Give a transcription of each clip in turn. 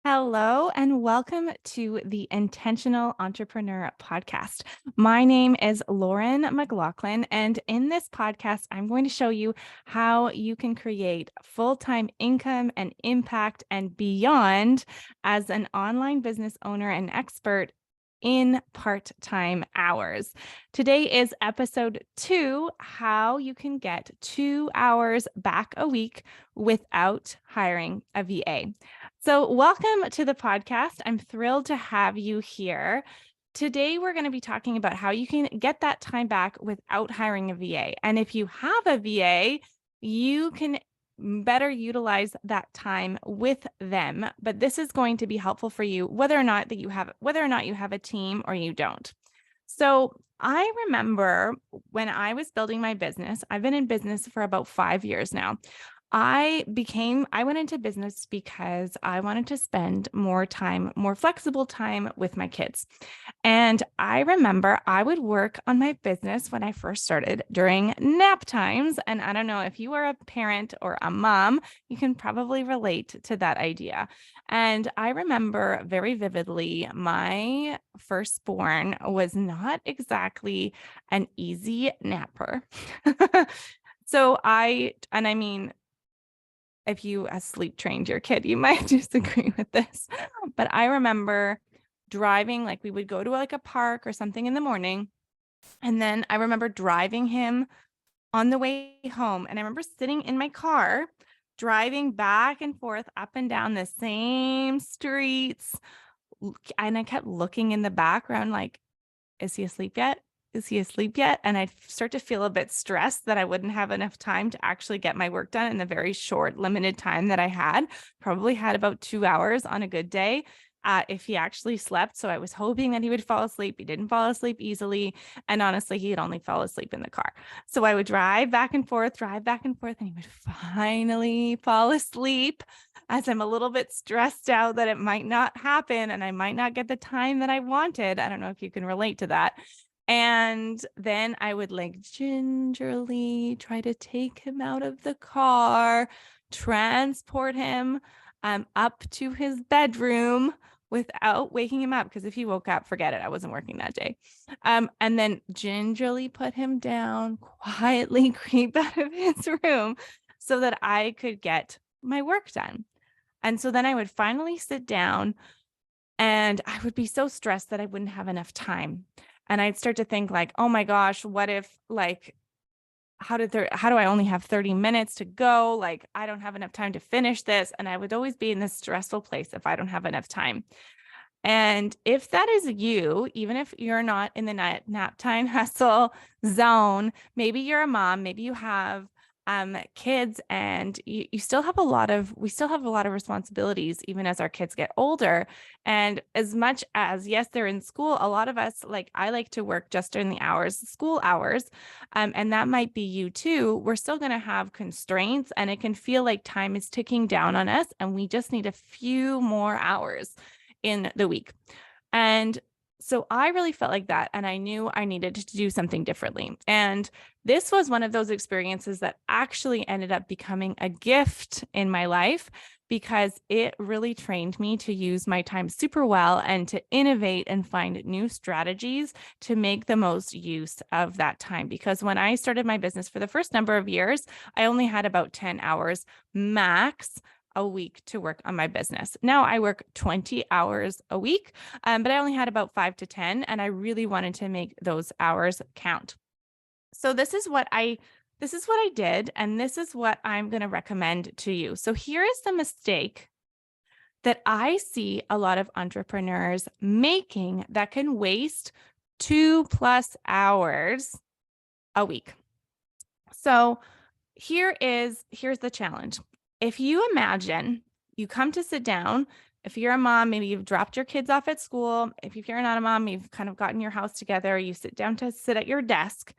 Hello and welcome to the Intentional Entrepreneur Podcast. My name is Lauren McLaughlin, and in this podcast, I'm going to show you how you can create full-time income and impact and beyond as an online business owner and expert in part-time hours. Today is episode 2, how you can get 2 hours back a week without hiring a VA. So welcome to the podcast. I'm thrilled to have you here. Today, we're going to be talking about how you can get that time back without hiring a VA. And if you have a VA, you can better utilize that time with them. But this is going to be helpful for you, whether or not you have a team or you don't. So I remember when I was building my business, I've been in business for about 5 years now. I went into business because I wanted to spend more flexible time with my kids. And I remember I would work on my business when I first started during nap times. And I don't know if you are a parent or a mom, you can probably relate to that idea. And I remember very vividly, my firstborn was not exactly an easy napper. If you sleep trained your kid, you might disagree with this. But I remember driving, like we would go to like a park or something in the morning. And then I remember driving him on the way home. And I remember sitting in my car, driving back and forth up and down the same streets. And I kept looking in the background, like, is he asleep yet? Is he asleep yet? And I'd start to feel a bit stressed that I wouldn't have enough time to actually get my work done in the very short, limited time that I had. Probably had about 2 hours on a good day if he actually slept. So I was hoping that he would fall asleep. He didn't fall asleep easily. And honestly, he'd only fall asleep in the car. So I would drive back and forth, and he would finally fall asleep as I'm a little bit stressed out that it might not happen and I might not get the time that I wanted. I don't know if you can relate to that. And then I would like gingerly try to take him out of the car, transport him up to his bedroom without waking him up. Because if he woke up, forget it. I wasn't working that day. And then gingerly put him down, quietly creep out of his room so that I could get my work done. And so then I would finally sit down and I would be so stressed that I wouldn't have enough time. And I'd start to think like, oh my gosh, what if how do I only have 30 minutes to go? Like, I don't have enough time to finish this. And I would always be in this stressful place if I don't have enough time. And if that is you, even if you're not in the nap time hustle zone, maybe you're a mom, maybe you have kids and we still have a lot of responsibilities, even as our kids get older. And as much as, yes, they're in school, a lot of us, like I like to work just during the school hours. And that might be you too. We're still going to have constraints and it can feel like time is ticking down on us and we just need a few more hours in the week. And so I really felt like that. And I knew I needed to do something differently. And this was one of those experiences that actually ended up becoming a gift in my life because it really trained me to use my time super well and to innovate and find new strategies to make the most use of that time. Because when I started my business for the first number of years, I only had about 10 hours max a week to work on my business. Now I work 20 hours a week, but I only had about 5 to 10, and I really wanted to make those hours count. So this is what I did, and this is what I'm going to recommend to you. So here is the mistake that I see a lot of entrepreneurs making that can waste 2+ hours a week. So here's the challenge. If you imagine you come to sit down, if you're a mom, maybe you've dropped your kids off at school. If you're not a mom, you've kind of gotten your house together, you sit down to sit at your desk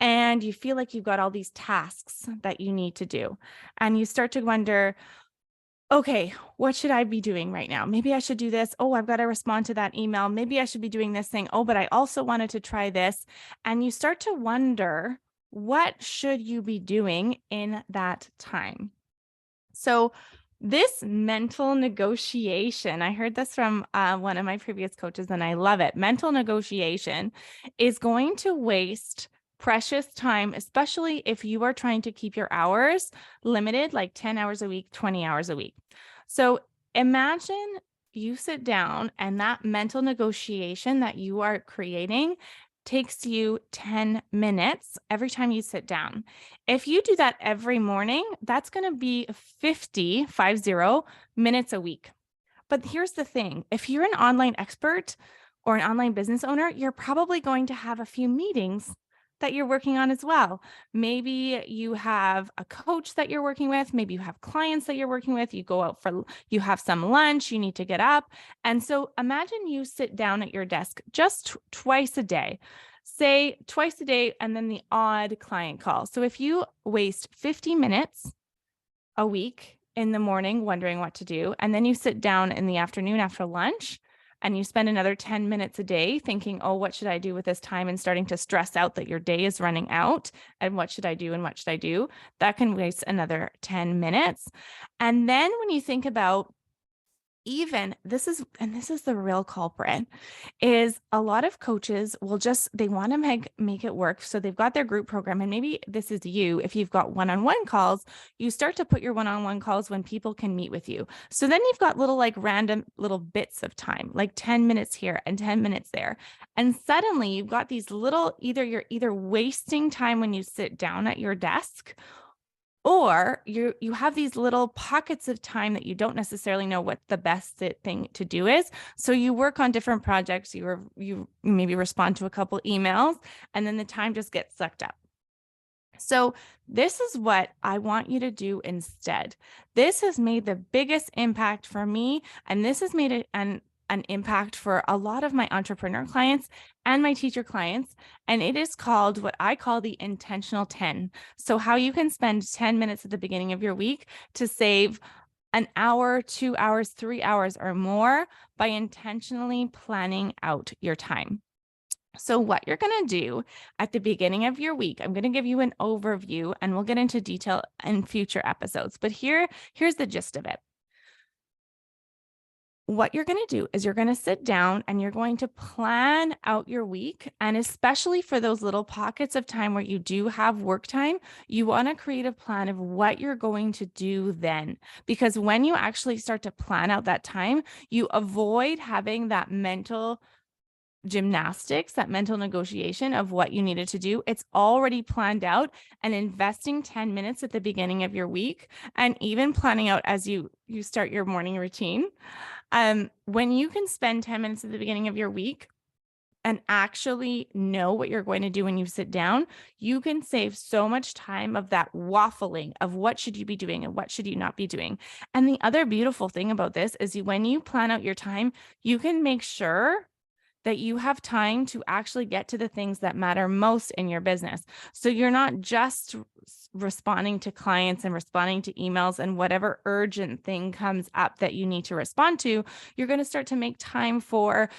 and you feel like you've got all these tasks that you need to do. And you start to wonder, okay, what should I be doing right now? Maybe I should do this. Oh, I've got to respond to that email. Maybe I should be doing this thing. Oh, but I also wanted to try this. And you start to wonder, what should you be doing in that time? So This mental negotiation, I heard this from one of my previous coaches and I love it. Mental negotiation is going to waste precious time, especially if you are trying to keep your hours limited, like 10 hours a week, 20 hours a week. So imagine you sit down and that mental negotiation that you are creating takes you 10 minutes every time you sit down. If you do that every morning, that's going to be 50 minutes a week. But here's the thing, if you're an online expert or an online business owner, you're probably going to have a few meetings that you're working on as well. Maybe you have a coach that you're working with, maybe you have clients that you're working with, you have some lunch, you need to get up. And so imagine you sit down at your desk just twice a day. Say twice a day and then the odd client call. So if you waste 50 minutes a week in the morning wondering what to do, and then you sit down in the afternoon after lunch and you spend another 10 minutes a day thinking, oh, what should I do with this time? And starting to stress out that your day is running out and what should I do? And what should I do? That can waste another 10 minutes. And then when you think about this is the real culprit, is a lot of coaches will they want to make it work. So they've got their group program, and maybe this is you. If you've got one-on-one calls, you start to put your one-on-one calls when people can meet with you. So then you've got little random little bits of time, like 10 minutes here and 10 minutes there. And suddenly you've got these little, you're either wasting time when you sit down at your desk, or you have these little pockets of time that you don't necessarily know what the best thing to do is. So you work on different projects, you maybe respond to a couple emails, and then the time just gets sucked up. So this is what I want you to do instead. This has made the biggest impact for me, and this has made an impact for a lot of my entrepreneur clients and my teacher clients. And it is called what I call the intentional 10. So how you can spend 10 minutes at the beginning of your week to save an hour, 2 hours, 3 hours or more by intentionally planning out your time. So what you're going to do at the beginning of your week, I'm going to give you an overview and we'll get into detail in future episodes. But here's the gist of it. What you're going to do is you're going to sit down and you're going to plan out your week. And especially for those little pockets of time where you do have work time, you want to create a plan of what you're going to do then. Because when you actually start to plan out that time, you avoid having that mental gymnastics, that mental negotiation of what you needed to do. It's already planned out, and investing 10 minutes at the beginning of your week and even planning out as you start your morning routine. When you can spend 10 minutes at the beginning of your week and actually know what you're going to do when you sit down, you can save so much time of that waffling of what should you be doing and what should you not be doing. And the other beautiful thing about this is when you plan out your time, you can make sure that you have time to actually get to the things that matter most in your business. So you're not just responding to clients and responding to emails and whatever urgent thing comes up that you need to respond to. You're going to start to make time for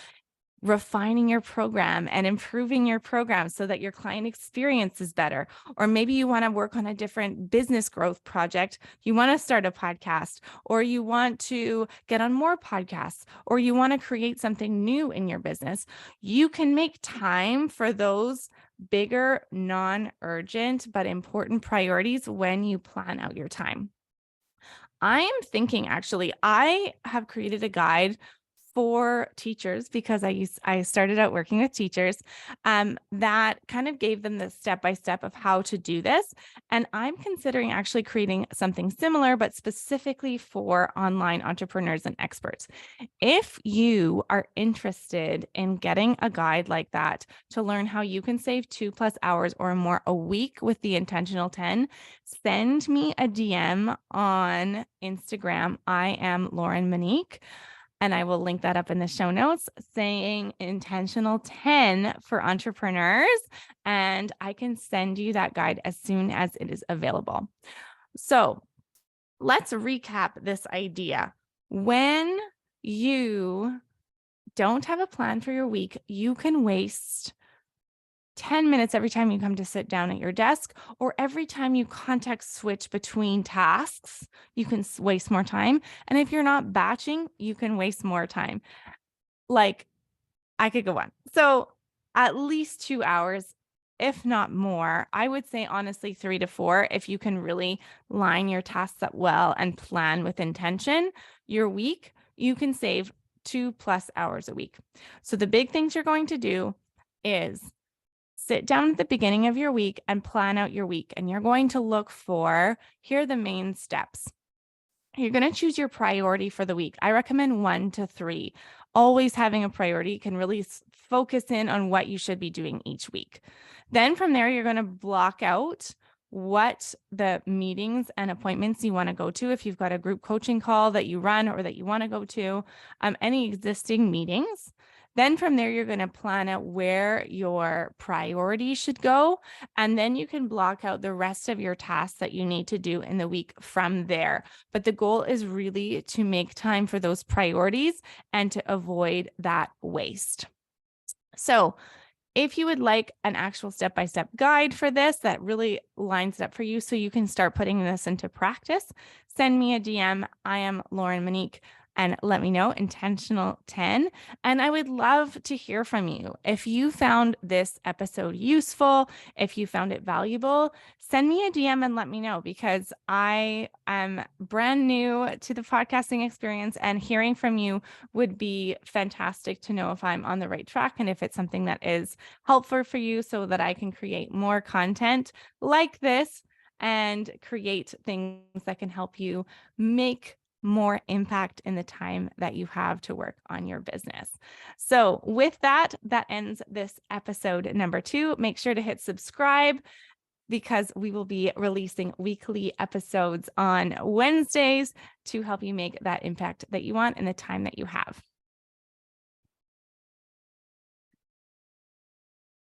refining your program and improving your program so that your client experience is better. Or maybe you want to work on a different business growth project. You want to start a podcast, or you want to get on more podcasts, or you want to create something new in your business. You can make time for those bigger, non-urgent, but important priorities when you plan out your time. I am thinking, actually, I have created a guide for teachers because I started out working with teachers that kind of gave them the step-by-step of how to do this. And I'm considering actually creating something similar, but specifically for online entrepreneurs and experts. If you are interested in getting a guide like that to learn how you can save 2+ hours or more a week with the intentional 10, send me a DM on Instagram. I am Lauren Monique. And I will link that up in the show notes, saying intentional 10 for entrepreneurs. And I can send you that guide as soon as it is available. So let's recap this idea. When you don't have a plan for your week, you can waste 10 minutes every time you come to sit down at your desk, or every time you context switch between tasks, you can waste more time. And if you're not batching, you can waste more time. Like, I could go on. So at least 2 hours, if not more. I would say honestly 3 to 4 if you can really line your tasks up well and plan with intention your week, you can save 2+ hours a week. So the big things you're going to do is sit down at the beginning of your week and plan out your week. And you're going to look for, here are the main steps. You're going to choose your priority for the week. I recommend 1 to 3. Always having a priority can really focus in on what you should be doing each week. Then from there, you're going to block out what the meetings and appointments you want to go to. If you've got a group coaching call that you run or that you want to go to, any existing meetings. Then from there, you're going to plan out where your priorities should go. And then you can block out the rest of your tasks that you need to do in the week from there. But the goal is really to make time for those priorities and to avoid that waste. So if you would like an actual step-by-step guide for this that really lines it up for you so you can start putting this into practice, send me a DM. I am Lauren Monique. And let me know, Intentional 10. And I would love to hear from you. If you found this episode useful, if you found it valuable, send me a DM and let me know, because I am brand new to the podcasting experience, and hearing from you would be fantastic to know if I'm on the right track and if it's something that is helpful for you, so that I can create more content like this and create things that can help you make more impact in the time that you have to work on your business. So with that, that ends this episode number 2. Make sure to hit subscribe, because we will be releasing weekly episodes on Wednesdays to help you make that impact that you want in the time that you have.